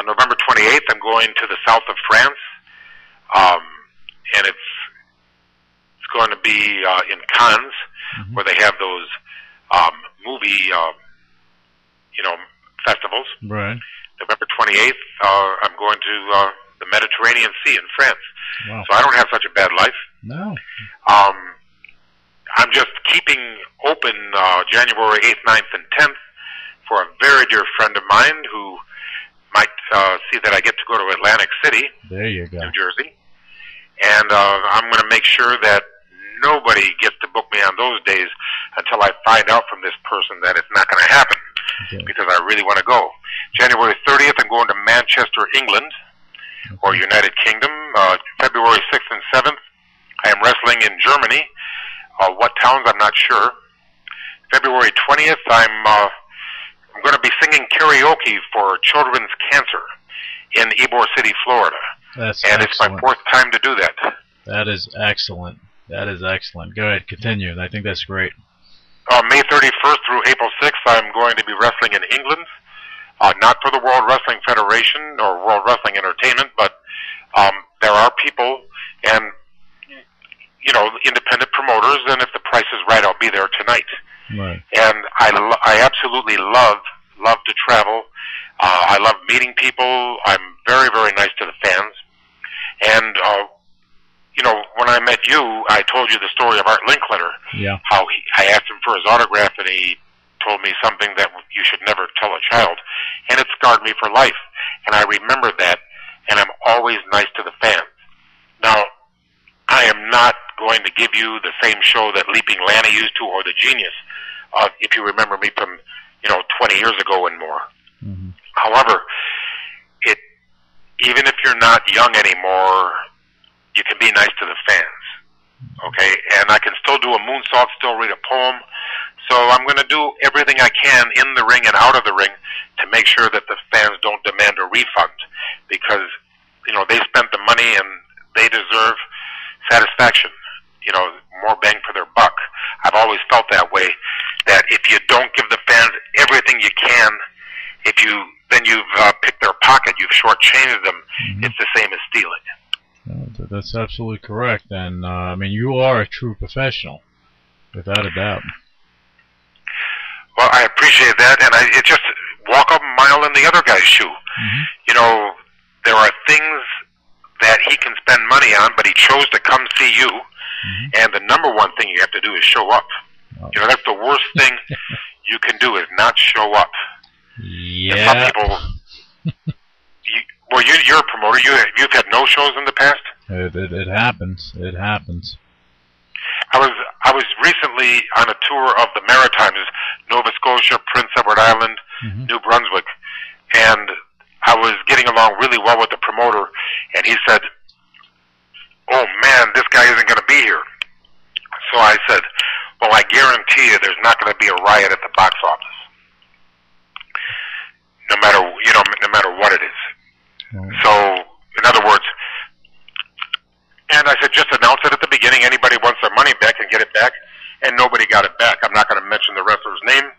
November 28th, I'm going to the south of France, and it's going to be in Cannes, where they have those movie, festivals. Right. November 28th, I'm going to the Mediterranean Sea in France. Wow. So I don't have such a bad life. No. I'm just keeping open January 8th, 9th, and 10th for a very dear friend of mine who might see that I get to go to Atlantic City, there you go, New Jersey. And I'm going to make sure that nobody gets to book me on those days until I find out from this person that it's not going to happen, because I really want to go. January 30th, I'm going to Manchester, England, or United Kingdom. February 6th and 7th, I am wrestling in Germany. What towns, I'm not sure. February 20th, I'm going to be singing karaoke for children's cancer in Ybor City, Florida. That's and excellent. It's my 4th time to do that. That is excellent. That is excellent. Go ahead, continue. I think that's great. May 31st through April 6th, I'm going to be wrestling in England. Not for the World Wrestling Federation or World Wrestling Entertainment, but there are people and, you know, independent promoters, and if the price is right, I'll be there tonight. Right. And I absolutely love to travel. I love meeting people. I'm very, very nice to the fans. And, you know, when I met you, I told you the story of Art Linkletter. Yeah. How I asked him for his autograph, and he told me something that you should never tell a child. And it scarred me for life. And I remembered that, and I'm always nice to the fans. Now, I am not going to give you the same show that Leaping Lanny used to, or the Genius, if you remember me from, you know, 20 years ago and more. Mm-hmm. However, even if you're not young anymore, you can be nice to the fans, okay? And I can still do a moonsault, still read a poem. So I'm going to do everything I can in the ring and out of the ring to make sure that the fans don't demand a refund, because, you know, they spent the money and they deserve satisfaction, you know, more bang for their buck. I've always felt that way, that if you don't give the fans everything you can, then you've picked their pocket, you've shortchanged them. Mm-hmm. It's the same as stealing. That's absolutely correct. And, I mean, you are a true professional, without a doubt. Well, I appreciate that, and it's just walk a mile in the other guy's shoe. Mm-hmm. You know, there are things that he can spend money on, but he chose to come see you, mm-hmm. and the number one thing you have to do is show up. Oh. You know, that's the worst thing you can do, is not show up. Yeah. And some people, you're a promoter. You've had no shows in the past? It happens. It happens. I was recently on a tour of the Maritimes, Nova Scotia, Prince Edward Island, mm-hmm. New Brunswick, and I was getting along really well with the promoter, and he said, "Oh man, this guy isn't going to be here." So I said, "Well, I guarantee you there's not going to be a riot at the box office, no matter what it is." Mm-hmm. So, in other words, and I said, just announce it at the beginning. Anybody wants their money back and get it back, and nobody got it back. I'm not going to mention the wrestler's name.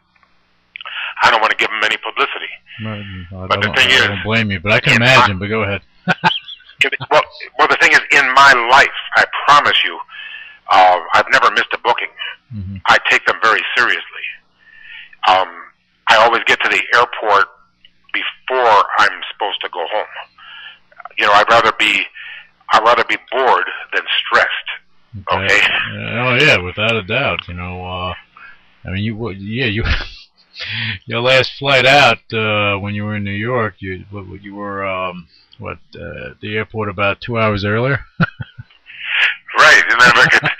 I don't want to give him any publicity. No, but the thing is, I don't blame you, but I can imagine. But go ahead. well, the thing is, in my life, I promise you, I've never missed a booking. Mm-hmm. I take them very seriously. I always get to the airport before I'm supposed to go home. You know, I'd rather be bored than stressed. Okay. Oh yeah, without a doubt. You know, I mean, you your last flight out when you were in New York, you were the airport about 2 hours earlier. Right, and then I could,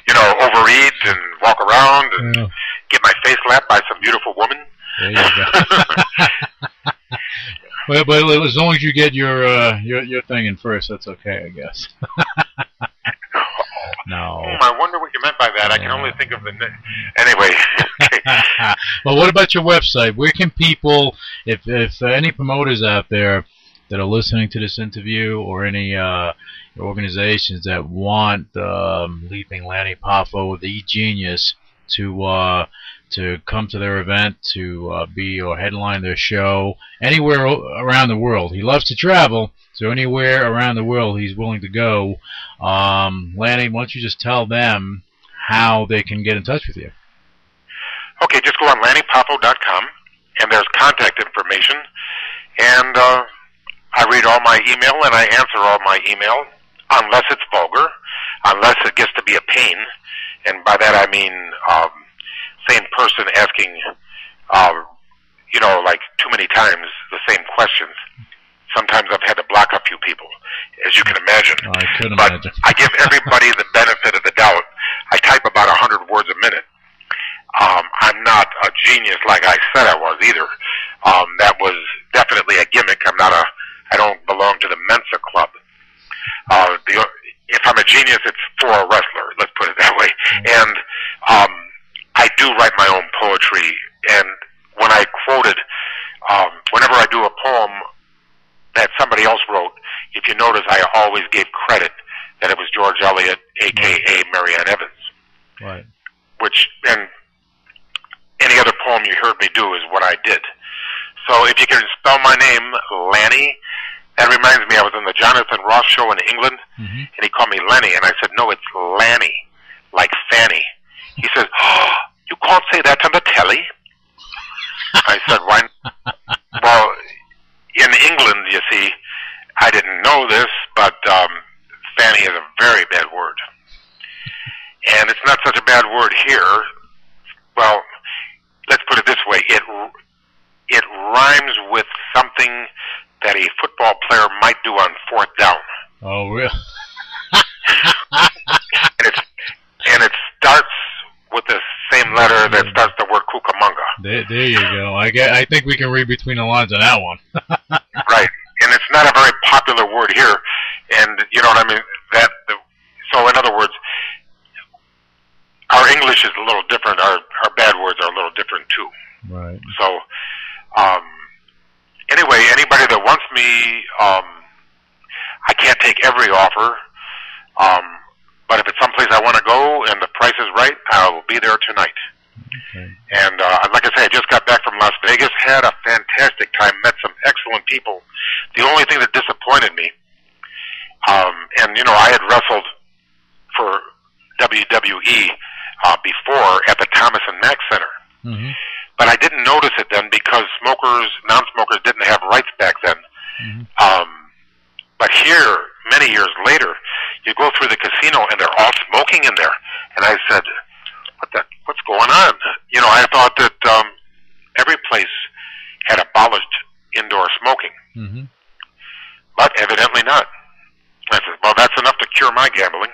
you know, overeat and walk around and get my face slapped by some beautiful woman. There you go. But as long as you get your thing in first, that's okay, I guess. No. I wonder what you meant by that. I can only think of the... Anyway. Well, what about your website? Where can people, if any promoters out there that are listening to this interview, or any organizations that want Leaping Lanny Poffo, the Genius, to come to their event, to be or headline their show anywhere around the world. He loves to travel, so anywhere around the world he's willing to go. Lanny, why don't you just tell them how they can get in touch with you? Okay, just go on LannyPoffo.com, and there's contact information, and I read all my email and I answer all my email, unless it's vulgar, unless it gets to be a pain, and by that I mean same person asking, you know, like too many times the same questions. Sometimes I've had to block a few people, as you can imagine. Oh, I could but imagine. I give everybody the benefit of the doubt. I type about 100 words a minute. I'm not a genius like I said I was either. That was definitely a gimmick. I don't belong to the Mensa Club. If I'm a genius, it's for a wrestler. Let's put it that way. And I do write my own poetry. And when I quoted, whenever I do a poem that somebody else wrote, if you notice, I always gave credit that it was George Eliot, a.k.a. Marianne Evans. Right. And any other poem you heard me do is what I did. So if you can spell my name, Lanny, that reminds me, I was on the Jonathan Ross show in England, and he called me Lenny, and I said, no, it's Lanny, like Fanny. He says, oh, you can't say that on the telly? I said, why? Well, in England, you see, I didn't know this, but Fanny is a very bad word. And it's not such a bad word here. Well, let's put it this way. It rhymes with something that a football player might do on fourth down. Oh, really? and it starts with the same letter that starts the word Cucamonga. There you go. I think we can read between the lines on that one. Right. And it's not a very popular word here. And, you know what I mean? So, in other words, our English is a little different. Our bad words are a little different, too. Right. So, anyway, anybody that wants me, I can't take every offer. But if it's someplace I want to go and the price is right, I will be there tonight. Okay. And like I say, I just got back from Las Vegas, had a fantastic time, met some excellent people. The only thing that disappointed me, and, you know, I had wrestled for WWE before at the Thomas and Mack Center. Mm-hmm. But I didn't notice it then because non-smokers didn't have rights back then. Mm-hmm. But here, many years later, you go through the casino and they're all smoking in there. And I said, what's going on? You know, I thought that every place had abolished indoor smoking. Mm-hmm. But evidently not. I said, well, that's enough to cure my gambling.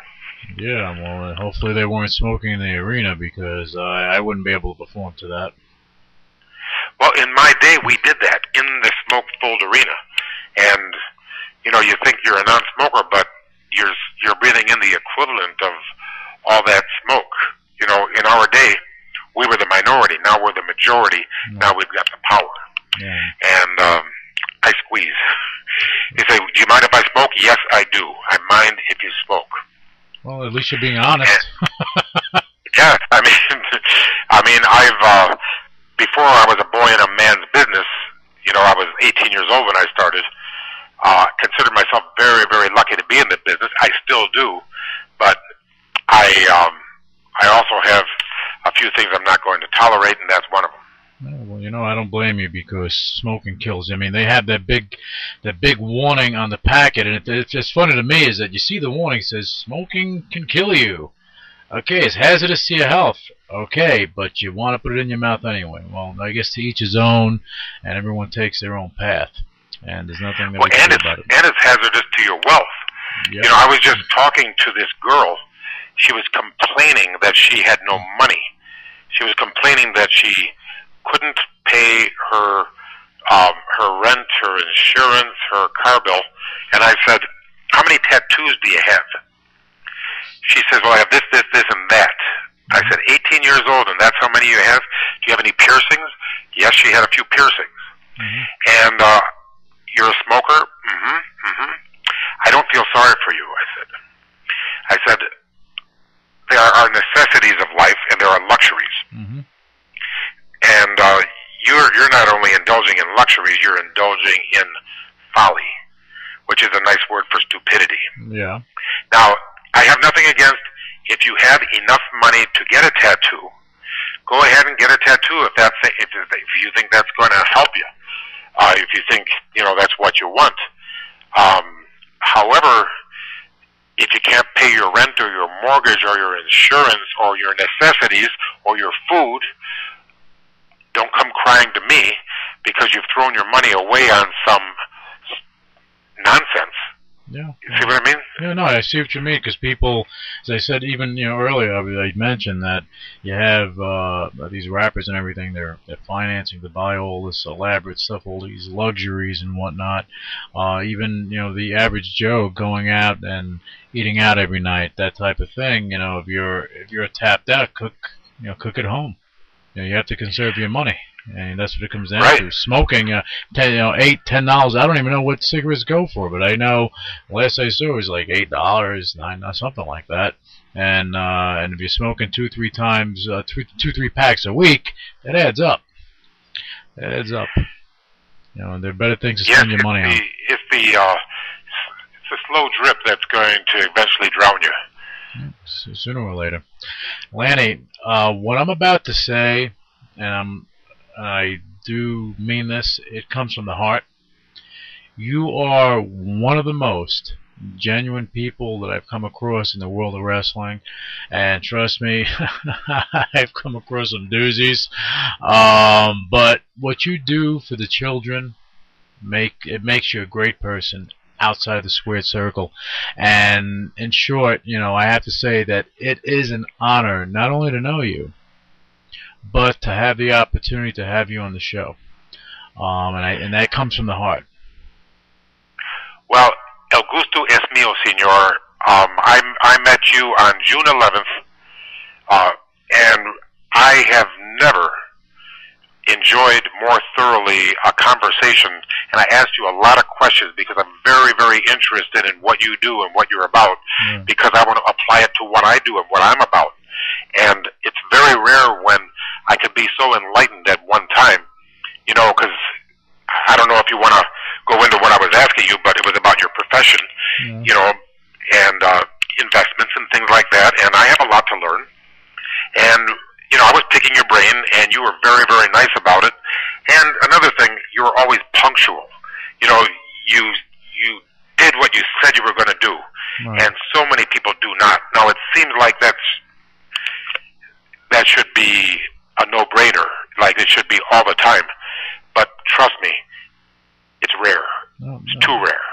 Yeah, well, hopefully they weren't smoking in the arena because I wouldn't be able to perform to that. Well, in my day, we did that in the smoke-filled arena. And, you know, you think you're a non-smoker, but you're breathing in the equivalent of all that smoke. You know, in our day, we were the minority. Now we're the majority. Now we've got the power. Yeah. And I squeeze. You say, do you mind if I smoke? Yes, I do. I mind if you smoke. Well, at least you're being honest. Yeah, I mean, I've before I was a boy in a man's business. You know, I was 18 years old when I started. Considered myself very, very lucky to be in the business. I still do, but I also have a few things I'm not going to tolerate, and that's one of them. Well, you know, I don't blame you because smoking kills. I mean, they have that big warning on the packet, and it's just funny to me is that you see the warning says smoking can kill you. Okay, it's hazardous to your health. Okay, but you want to put it in your mouth anyway. Well, I guess to each his own, and everyone takes their own path, and there's nothing that we can do about it. And it's hazardous to your wealth. Yep. You know, I was just talking to this girl. She was complaining that she had no money. She was complaining that she couldn't pay her rent, her insurance, her car bill. And I said, how many tattoos do you have? She says, well, I have this, this, this, and that. I said, 18 years old, and that's how many you have? Do you have any piercings? Yes, she had a few piercings. Mm-hmm. And you're a smoker? Mm-hmm, mm-hmm. I don't feel sorry for you, I said, there are necessities of life, and there are luxuries. Mm-hmm. And you're not only indulging in luxuries, you're indulging in folly, which is a nice word for stupidity. Yeah. Now, I have nothing against if you have enough money to get a tattoo, go ahead and get a tattoo if you think that's going to help you. If you think, you know, that's what you want. However, if you can't pay your rent or your mortgage or your insurance or your necessities or your food, don't come crying to me because you've thrown your money away on some nonsense. Yeah. You see what I mean? Yeah, no, I see what you mean, because people, as I said, even earlier, I mentioned that you have these rappers and everything. They're financing to buy all this elaborate stuff, all these luxuries and whatnot. Even the average Joe going out and eating out every night, that type of thing. If you're tapped out, cook at home. You have to conserve your money. And that's what it comes down to. Smoking, $8, $10. I don't even know what cigarettes go for, but I know last I saw it was like $8, $9, something like that. And if you're smoking 2-3 times, 2-3 packs a week, it adds up. It adds up. And there are better things to spend your money on. It's the slow drip that's going to eventually drown you. Yeah, sooner or later. Lanny, what I'm about to say, and I do mean this, it comes from the heart. You are one of the most genuine people that I've come across in the world of wrestling, and trust me, I've come across some doozies. But what you do for the children, it makes you a great person outside the squared circle. And in short, I have to say that it is an honor not only to know you, but to have the opportunity to have you on the show, and that comes from the heart. Well, el gusto es mío, señor. I met you on June 11th, and I have never enjoyed more thoroughly a conversation, and I asked you a lot of questions because I'm very, very interested in what you do and what you're about, because I want to apply it to what I do and what I'm about. And it's very rare when I could be so enlightened at one time, because I don't know if you want to go into what I was asking you, but it was about your profession, and investments and things like that, and I have a lot to learn. And, I was picking your brain, and you were very, very nice about it. And another thing, you were always punctual. You did what you said you were going to do, and so many people do not. Now, it seems like that should be a no-brainer, like it should be all the time. But trust me, it's rare. It's too rare.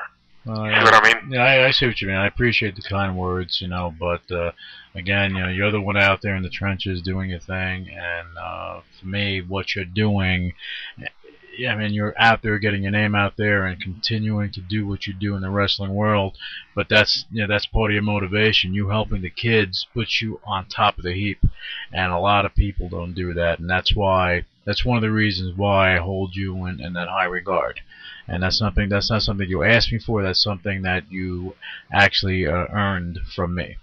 You see what I mean? Yeah, I see what you mean. I appreciate the kind words, but again, you're the one out there in the trenches doing your thing, and for me, what you're doing, I mean, you're out there getting your name out there and continuing to do what you do in the wrestling world, but that's part of your motivation. You helping the kids puts you on top of the heap, and a lot of people don't do that, and that's one of the reasons why I hold you in that high regard. And that's not something you asked me for. That's something that you actually earned from me.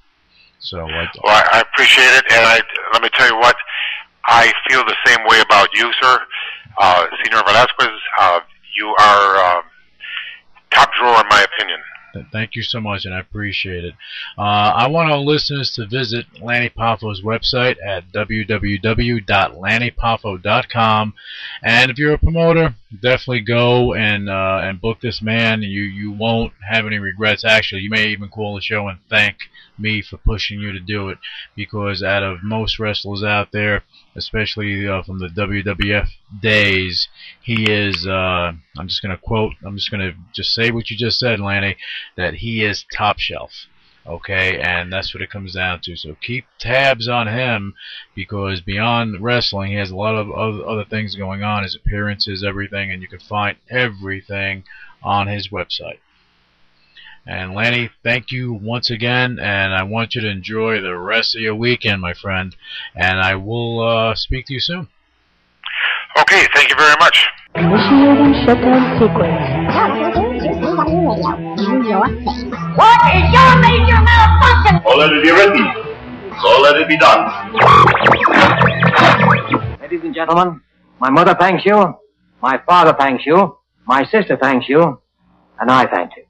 So, I appreciate it, and let me tell you what, I feel the same way about you, sir. Senor Velazquez, you are top drawer in my opinion. Thank you so much, and I appreciate it. I want our listeners to visit Lanny Poffo's website at www.lannypoffo.com. And if you're a promoter, definitely go and book this man. You won't have any regrets. Actually, you may even call the show and thank me for pushing you to do it, because out of most wrestlers out there, especially from the WWF days, he is, I'm just going to say what you just said, Lanny, that he is top shelf. Okay, and that's what it comes down to. So keep tabs on him, because beyond wrestling, he has a lot of other things going on, his appearances, everything, and you can find everything on his website. And Lanny, thank you once again, and I want you to enjoy the rest of your weekend, my friend, and I will speak to you soon. Okay, thank you very much. Initiating shutdown sequence. What is your major malfunction? So let it be written. So let it be done. Ladies and gentlemen, my mother thanks you, my father thanks you, my sister thanks you, and I thank you.